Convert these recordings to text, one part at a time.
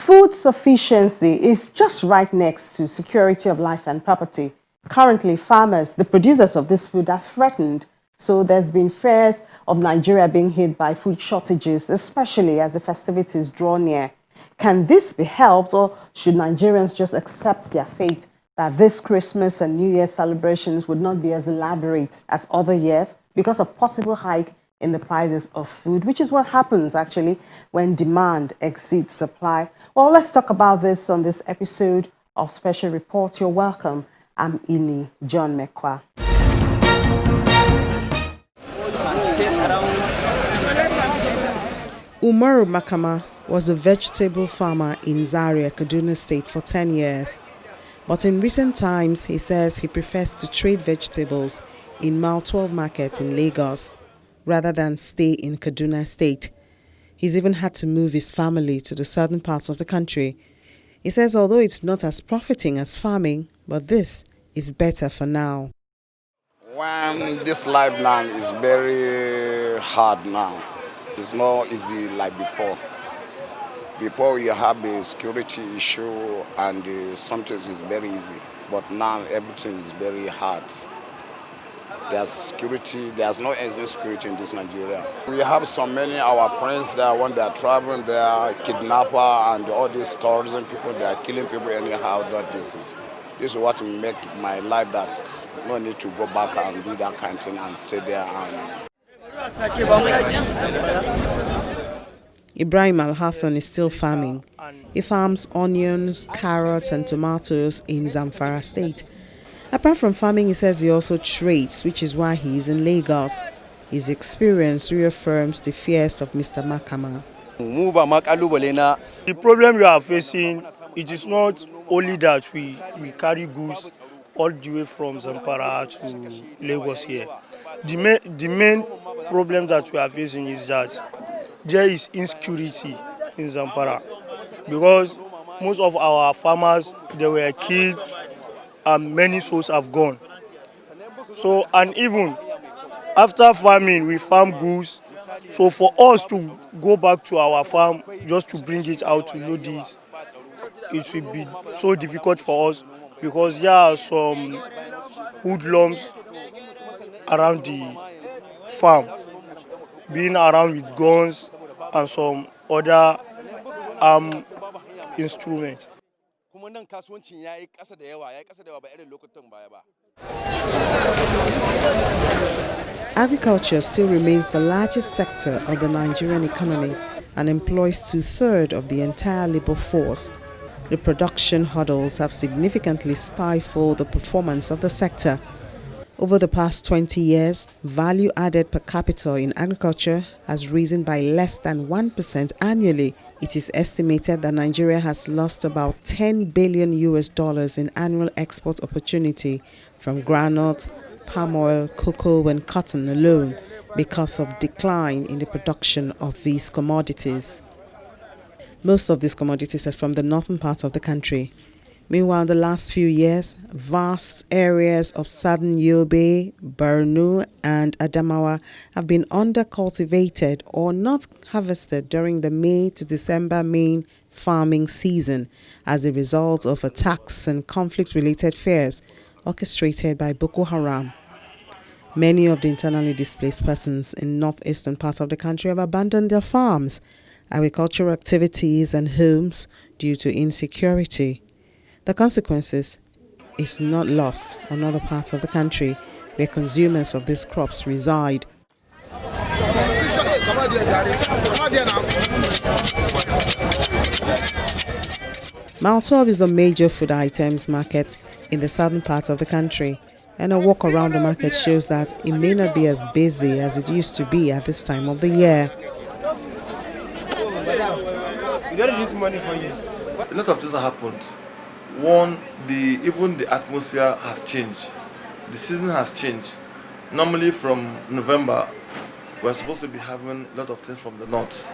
Food sufficiency is just right next to security of life and property. Currently, farmers, the producers of this food, are threatened. So there's been fears of Nigeria being hit by food shortages, especially as the festivities draw near. Can this be helped, or should Nigerians just accept their fate that this Christmas and New Year celebrations would not be as elaborate as other years because of possible hike in the prices of food, which is what happens actually when demand exceeds supply? Well, let's talk about this on this episode of Special Report. You're welcome. I'm Ini John Mekwa. Umaru Makama was a vegetable farmer in Zaria, Kaduna State for 10 years. But in recent times, he says he prefers to trade vegetables in Mile 12 Market in Lagos rather than stay in Kaduna State. He's even had to move his family to the southern parts of the country. He says although it's not as profiting as farming, but this is better for now. When this life now is very hard now, it's not easy like before. Before you have a security issue and something is very easy, but now everything is very hard. There's security, there's no any security in this Nigeria. We have so many our friends there when they are traveling, they are kidnapper and all these tourism people, they are killing people anyhow. This is what make my life that no need to go back and do that kind of thing and stay there. Ibrahim Al-Hassan is still farming. He farms onions, carrots and tomatoes in Zamfara State. Apart from farming, he says he also trades, which is why he is in Lagos. His experience reaffirms the fears of Mr. Makama. The problem we are facing, it is not only that we carry goods all the way from Zamfara to Lagos here. The main problem that we are facing is that there is insecurity in Zamfara because most of our farmers, they were killed and many souls have gone. So, and even after farming, we farm goods. So for us to go back to our farm, just to bring it out to load it will be so difficult for us because there are some hoodlums around the farm, being around with guns and some other instruments. Agriculture still remains the largest sector of the Nigerian economy and employs 2/3 of the entire labor force. The production hurdles have significantly stifled the performance of the sector. Over the past 20 years, value added per capita in agriculture has risen by less than 1% annually. It is estimated that Nigeria has lost about $10 billion in annual export opportunity from groundnut, palm oil, cocoa and cotton alone because of decline in the production of these commodities. Most of these commodities are from the northern part of the country. Meanwhile, in the last few years, vast areas of southern Yobe, Borno and Adamawa have been under-cultivated or not harvested during the May to December main farming season as a result of attacks and conflict-related fears orchestrated by Boko Haram. Many of the internally displaced persons in northeastern parts of the country have abandoned their farms, agricultural activities and homes due to insecurity. The consequences is not lost on other parts of the country where consumers of these crops reside. Mile 12 is a major food items market in the southern part of the country, and a walk around the market shows that it may not be as busy as it used to be at this time of the year. A lot of things have happened. One, even the atmosphere has changed. The season has changed. Normally from November, we're supposed to be having a lot of things from the north.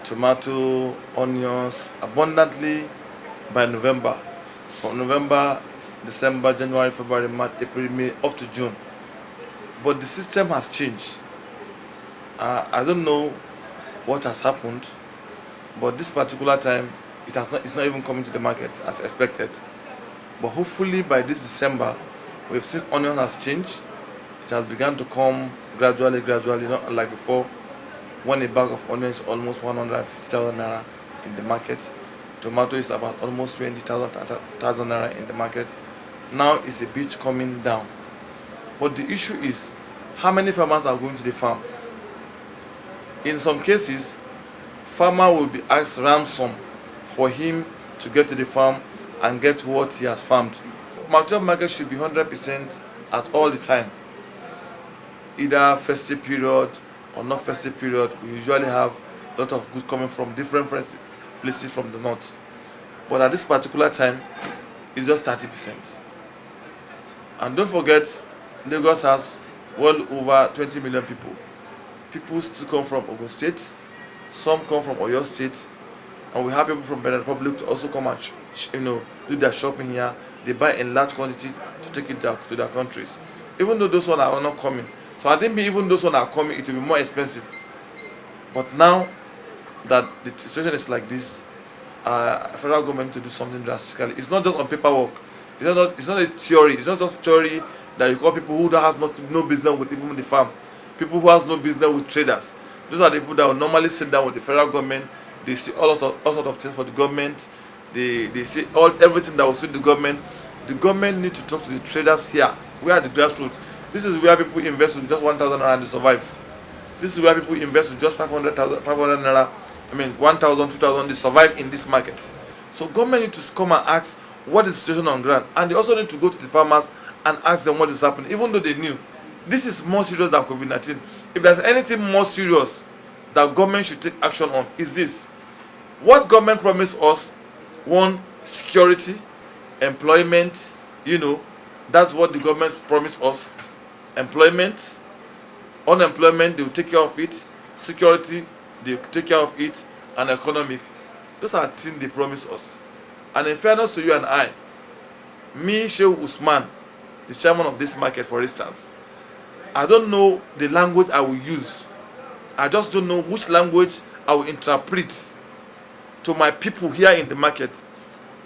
Tomato, onions, abundantly by November. From November, December, January, February, March, April, May, up to June. But the system has changed. I don't know what has happened, but this particular time, it's not even coming to the market as expected. But hopefully by this December, we've seen onion has changed. It has begun to come gradually, not unlike before, when a bag of onion is almost 150,000 naira in the market. Tomato is about almost 20,000 naira in the market. Now it's a bit coming down. But the issue is, how many farmers are going to the farms? In some cases, farmer will be asked ransom for him to get to the farm and get what he has farmed. Market market should be 100% at all the time. Either festive period or not festive period, we usually have a lot of goods coming from different places from the north. But at this particular time, it's just 30%. And don't forget, Lagos has well over 20 million people. People still come from Ogun State, some come from Oyo State, and we have people from Benin Republic to also come and do their shopping here. They buy in large quantities to take it to their countries. Even though those ones are not coming. So I think even those ones are coming, it will be more expensive. But now that the situation is like this, federal government to do something drastically. It's not just on paperwork. It's not a theory. It's not just theory that you call people who don't have no business with even the farm. People who has no business with traders. Those are the people that will normally sit down with the federal government. They see all sorts of things for the government. They see everything that will suit the government. The government need to talk to the traders here. We are the grassroots. This is where people invest with just 1,000 naira and they survive. This is where people invest with just 500 naira. 1,000, 2,000. They survive in this market. So government need to come and ask what is the situation on ground, and they also need to go to the farmers and ask them what is happening, even though they knew. This is more serious than COVID-19. If there's anything more serious that government should take action on, is this. What government promised us, one, security, employment, that's what the government promised us. Employment, unemployment, they will take care of it. Security, they will take care of it. And economic. Those are things they promised us. And in fairness to you and I, me, Sheikh Usman, the chairman of this market, for instance, I don't know the language I will use. I just don't know which language I will interpret to my people here in the market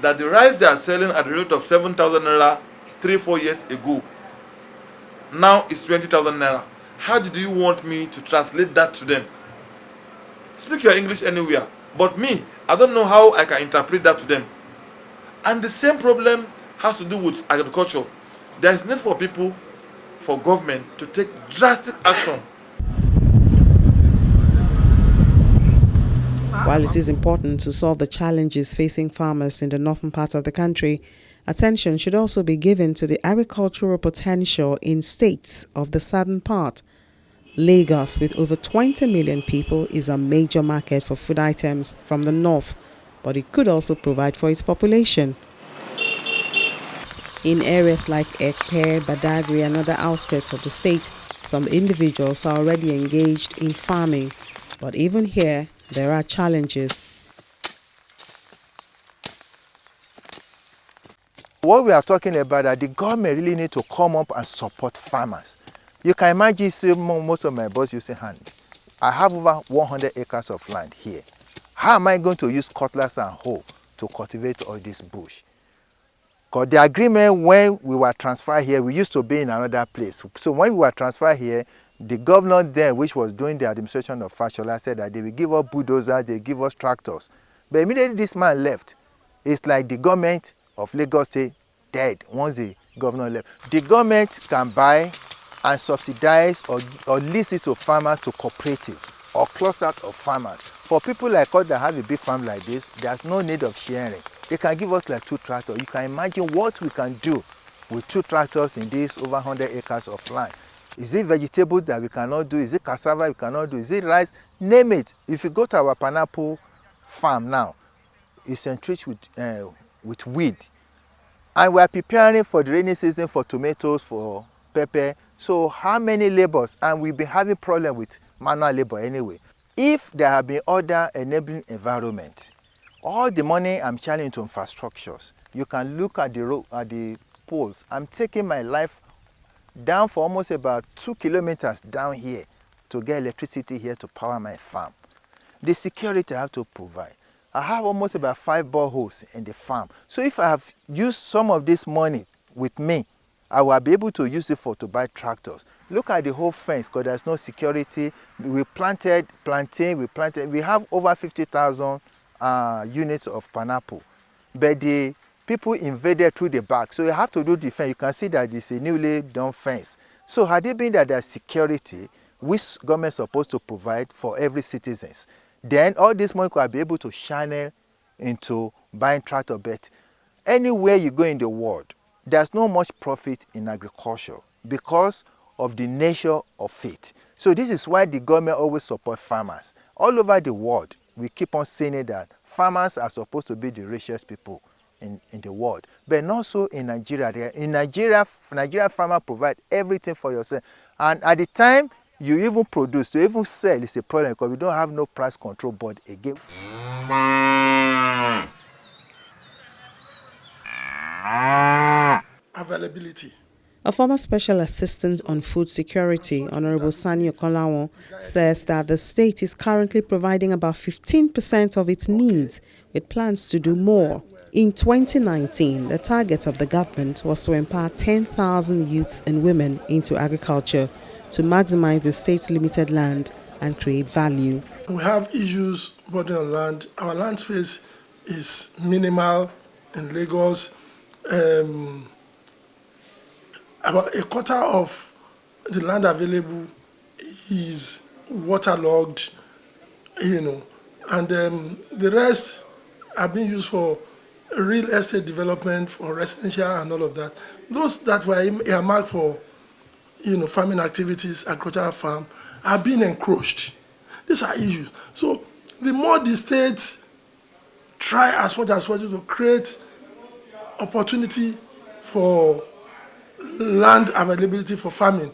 that the rice they are selling at the rate of 7,000 naira 3-4 years ago now is 20,000 naira. How do you want me to translate that to them? Speak your English anywhere. But me, I don't know how I can interpret that to them. And the same problem has to do with agriculture. There is need for people, for government to take drastic action. While it is important to solve the challenges facing farmers in the northern part of the country, attention should also be given to the agricultural potential in states of the southern part. Lagos, with over 20 million people, is a major market for food items from the north, but it could also provide for its population. In areas like Ekpe, Badagry and other outskirts of the state, some individuals are already engaged in farming, but even here, there are challenges. What we are talking about, that the government really need to come up and support farmers. You can imagine, most of my boys use a hand. I have over 100 acres of land here. How am I going to use cutlass and hoe to cultivate all this bush? Because the agreement when we were transferred here, we used to be in another place. So when we were transferred here, the governor there, which was doing the administration of Fashola, said that they will give us bulldozers, they give us tractors. But immediately this man left, it's like the government of Lagos State dead once the governor left. The government can buy and subsidize or lease it to farmers, to cooperatives or clusters of farmers. For people like us that have a big farm like this, there's no need of sharing. They can give us like 2 tractors. You can imagine what we can do with 2 tractors in this over 100 acres of land. Is it vegetable that we cannot do? Is it cassava we cannot do? Is it rice? Name it. If you go to our pineapple farm now, it's entrenched with weed. And we are preparing for the rainy season for tomatoes, for pepper. So how many laborers? And we've been having problem with manual labor anyway. If there have been other enabling environment, all the money I'm channeling into infrastructures, you can look at the road, at the poles. I'm taking my life down for almost about 2 kilometers down here to get electricity here to power my farm. The security I have to provide. I have almost about 5 boreholes in the farm. So if I have used some of this money with me, I will be able to use it to buy tractors. Look at the whole fence because there's no security. We planted plantain, we have over 50,000 units of pineapple. But the people invaded through the back. So you have to do the fence. You can see that it's a newly done fence. So had it been that there's security, which government is supposed to provide for every citizens, then all this money could be able to channel into buying tractor. But anywhere you go in the world, there's not much profit in agriculture because of the nature of it. So this is why the government always support farmers. All over the world, we keep on saying it that farmers are supposed to be the richest people in the world. But not so in Nigeria. In Nigeria farmers provide everything for yourself. And at the time you even produce, to even sell is a problem because we don't have no price control board again. Availability. A former special assistant on food security, Honorable Sani Okolawon, says that the state is currently providing about 15% of its needs, with plans to do more. In 2019, the target of the government was to empower 10,000 youths and women into agriculture to maximize the state's limited land and create value. We have issues bordering on land. Our land space is minimal in Lagos. About a quarter of the land available is waterlogged, and the rest are being used for real estate development, for residential and all of that. Those that were earmarked for, farming activities, agricultural farm, are being encroached. These are issues. So the more the states try as much as possible to create opportunity for land availability for farming,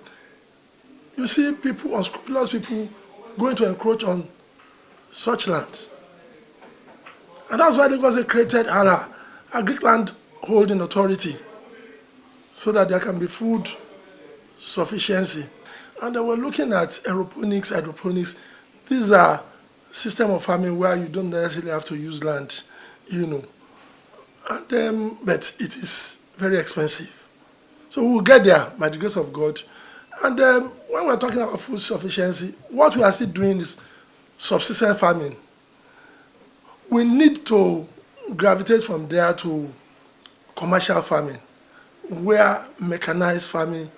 you see people, unscrupulous people, going to encroach on such lands. And that's why Lagos created ALA, Agric Land Holding Authority, so that there can be food sufficiency. And they were looking at aeroponics, hydroponics. These are systems of farming where you don't necessarily have to use land, And, but it is very expensive. So we'll get there by the grace of God. And when we're talking about food sufficiency, what we are still doing is subsistence farming. We need to gravitate from there to commercial farming, where mechanized farming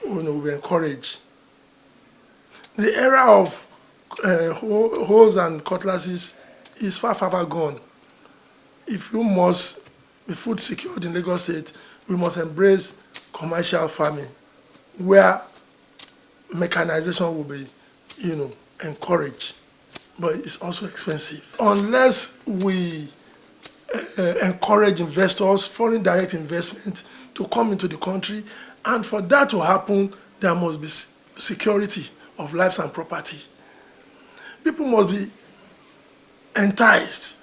will be encouraged. The era of hoes and cutlasses is far, far, far gone. If you must be food secured in Lagos State, we must embrace commercial farming, where mechanization will be, encouraged, but it's also expensive. Unless we encourage investors, foreign direct investment, to come into the country, and for that to happen, there must be security of lives and property. People must be enticed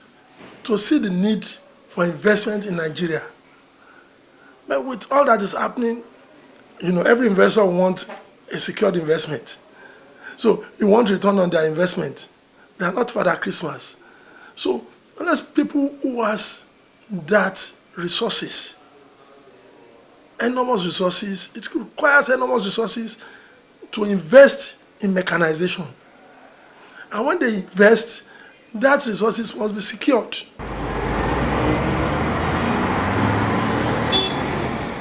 to see the need for investment in Nigeria. But with all that is happening, every investor wants a secured investment. So you want return on their investment. They are not Father Christmas. So unless people who has that resources, enormous resources, it requires enormous resources to invest in mechanization. And when they invest, that resources must be secured.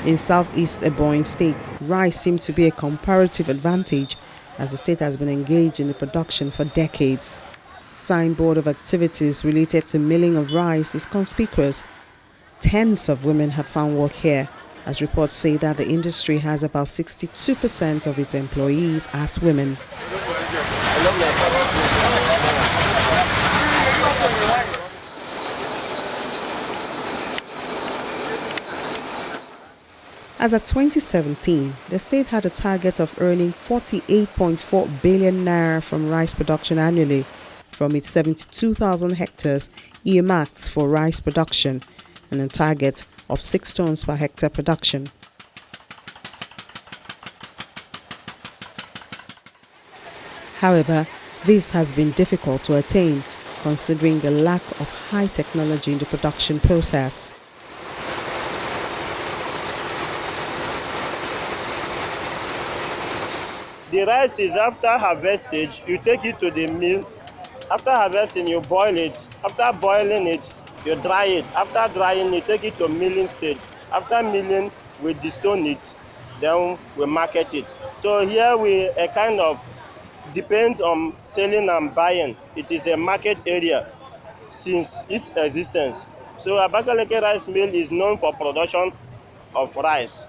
In southeast Ebonyi State, rice seems to be a comparative advantage as the state has been engaged in the production for decades. Signboard of activities related to milling of rice is conspicuous. Tens of women have found work here, as reports say that the industry has about 62% of its employees as women. As of 2017, the state had a target of earning 48.4 billion naira from rice production annually from its 72,000 hectares earmarked for rice production and a target of 6 tons per hectare production. However, this has been difficult to attain considering the lack of high technology in the production process. The rice is after harvest stage, you take it to the mill. After harvesting, you boil it. After boiling it, you dry it. After drying, you take it to milling stage. After milling, we destone it. Then we market it. So here we kind of depends on selling and buying. It is a market area since its existence. So Abakaleke rice mill is known for production of rice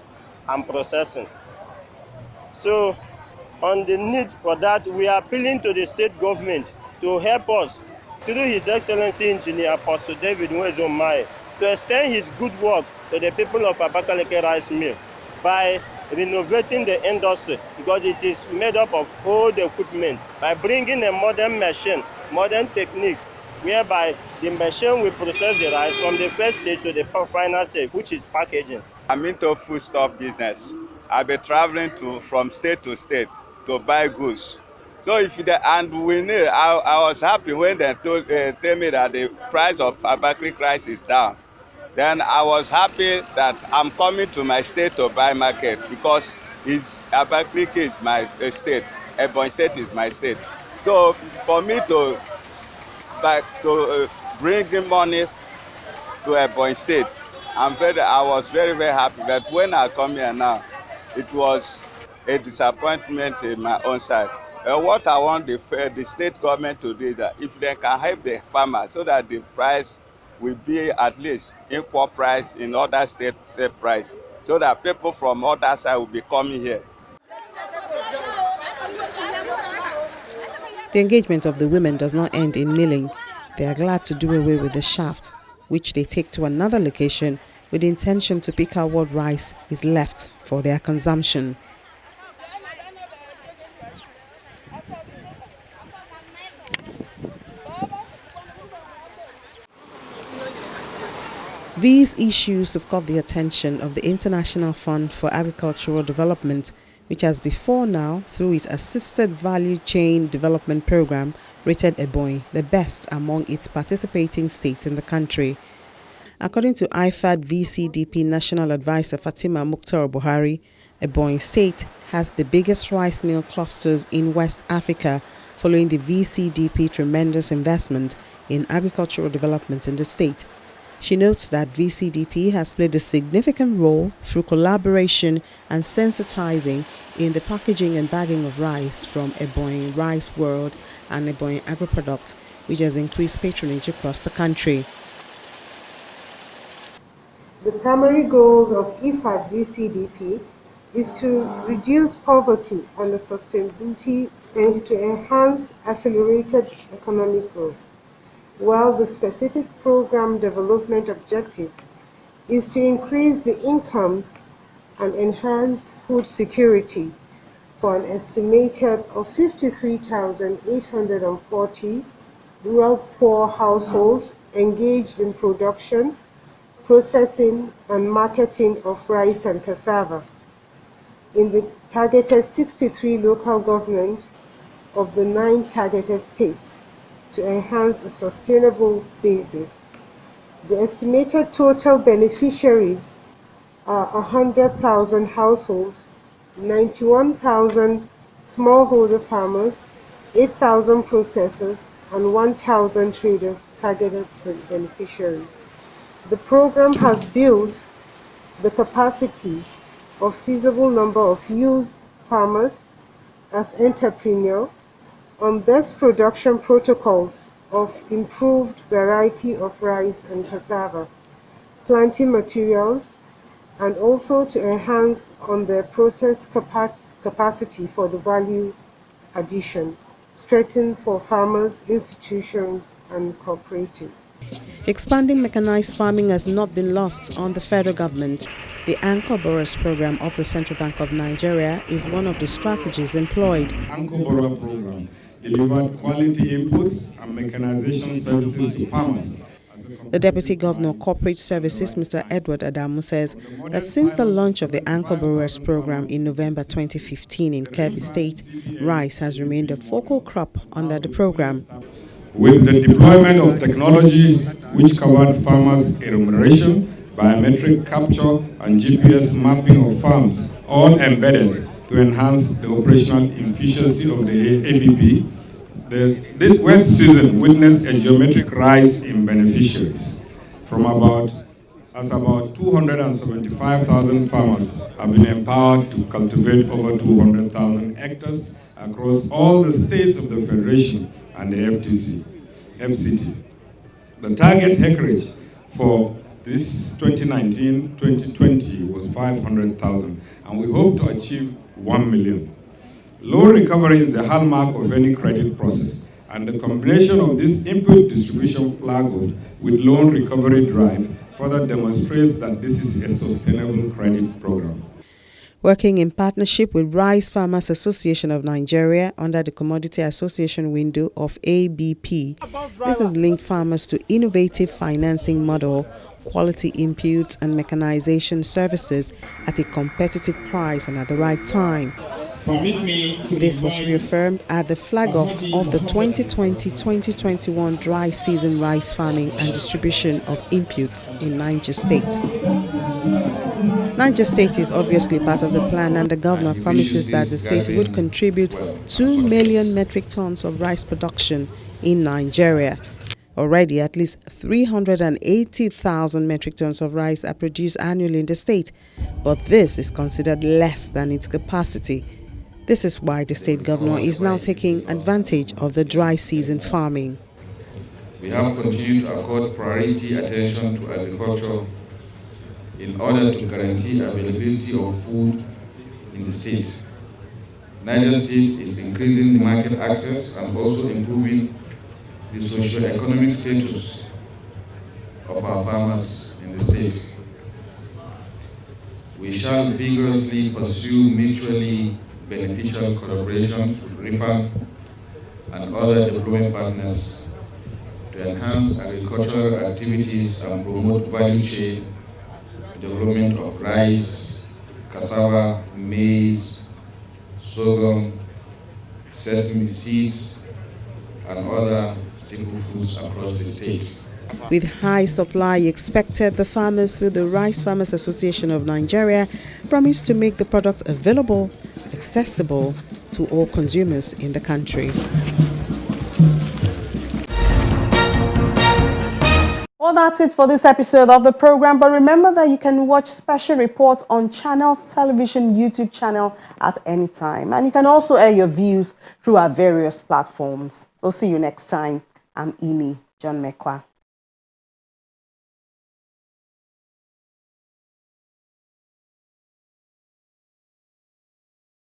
and processing. So on the need for that, we are appealing to the state government to help us through His Excellency Engineer Apostle David Nwezomai to extend his good work to the people of Abakaleke Rice Mill by renovating the industry because it is made up of old equipment, by bringing a modern machine, modern techniques, whereby the machine will process the rice from the first stage to the final stage, which is packaging. I'm into foodstuff business. I've been traveling from state to state to buy goods. So and we knew, I was happy when they tell me that the price of Abakaliki rice is down. Then I was happy that I'm coming to my state to buy market because Abakaliki is my state. Ebonyi state is my state. So for me to bring in money to Ebonyi state, I was very, very happy. But when I come here now, it was a disappointment in my own side. What I want the state government to do is that if they can help the farmers so that the price will be at least equal price in other state price, so that people from other side will be coming here. The engagement of the women does not end in milling. They are glad to do away with the shaft, which they take to another location with the intention to pick out what rice is left for their consumption. These issues have caught the attention of the International Fund for Agricultural Development, which has before now, through its Assisted Value Chain Development Program, rated Ebonyi the best among its participating states in the country. According to IFAD VCDP National Advisor Fatima Mukhtar Buhari, Ebonyi State has the biggest rice mill clusters in West Africa, following the VCDP tremendous investment in agricultural development in the state. She notes that VCDP has played a significant role through collaboration and sensitizing in the packaging and bagging of rice from Ebonyi Rice World and Ebonyi Agri-Products, which has increased patronage across the country. The primary goals of IFAD VCDP is to reduce poverty and the sustainability and to enhance accelerated economic growth, while the specific program development objective is to increase the incomes and enhance food security for an estimated of 53,840 rural poor households engaged in production, processing, and marketing of rice and cassava in the targeted 63 local governments of the 9 targeted states, to enhance a sustainable basis. The estimated total beneficiaries are 100,000 households, 91,000 smallholder farmers, 8,000 processors, and 1,000 traders targeted beneficiaries. The program has built the capacity of sizable number of youth farmers as entrepreneurs on best production protocols of improved variety of rice and cassava, planting materials, and also to enhance on their process capacity for the value addition, strengthen for farmers, institutions, and cooperatives. Expanding mechanized farming has not been lost on the federal government. The Anchor Borrowers program of the Central Bank of Nigeria is one of the strategies employed. Anchor Borrower program delivered quality inputs and mechanization services to farmers. The Deputy Governor of Corporate Services, Mr. Edward Adamu, says that since the launch of the Anchor Borrowers program in November 2015 in Kebbi State, rice has remained a focal crop under the program. with the deployment of technology which covered farmers' remuneration, biometric capture, and GPS mapping of farms, all embedded to enhance the operational efficiency of the ABP. This wet season witnessed a geometric rise in beneficiaries from about 275,000 farmers have been empowered to cultivate over 200,000 hectares across all the states of the Federation and the FCT. The target acreage for this 2019-2020 was 500,000, and we hope to achieve 1 million. Loan recovery is the hallmark of any credit process, and the combination of this input distribution flag-off with loan recovery drive further demonstrates that this is a sustainable credit program. Working in partnership with Rice Farmers Association of Nigeria under the Commodity Association window of ABP, this has linked farmers to innovative financing model, quality inputs and mechanization services at a competitive price and at the right time. This was reaffirmed at the flag-off of the 2020-2021 dry season rice farming and distribution of inputs in Niger State. Niger State is obviously part of the plan, and the governor promises that the state would contribute 2 million metric tons of rice production in Nigeria. Already, at least 380,000 metric tons of rice are produced annually in the state, but this is considered less than its capacity. This is why the state governor is now taking advantage of the dry season farming. We have continued to accord priority attention to agriculture in order to guarantee availability of food in the state. Niger State is increasing the market access and also improving the socio-economic status of our farmers in the state. We shall vigorously pursue mutually beneficial collaboration with RIFA and other development partners to enhance agricultural activities and promote value chain development of rice, cassava, maize, sorghum, sesame seeds, and other staple foods across the state. With high supply expected, the farmers through the Rice Farmers Association of Nigeria promised to make the products available, accessible to all consumers in the country. Well, that's it for this episode of the program, but remember that you can watch special reports on Channels Television YouTube channel at any time, and you can also air your views through our various platforms. So see you next time. I'm Ini John Mekwa.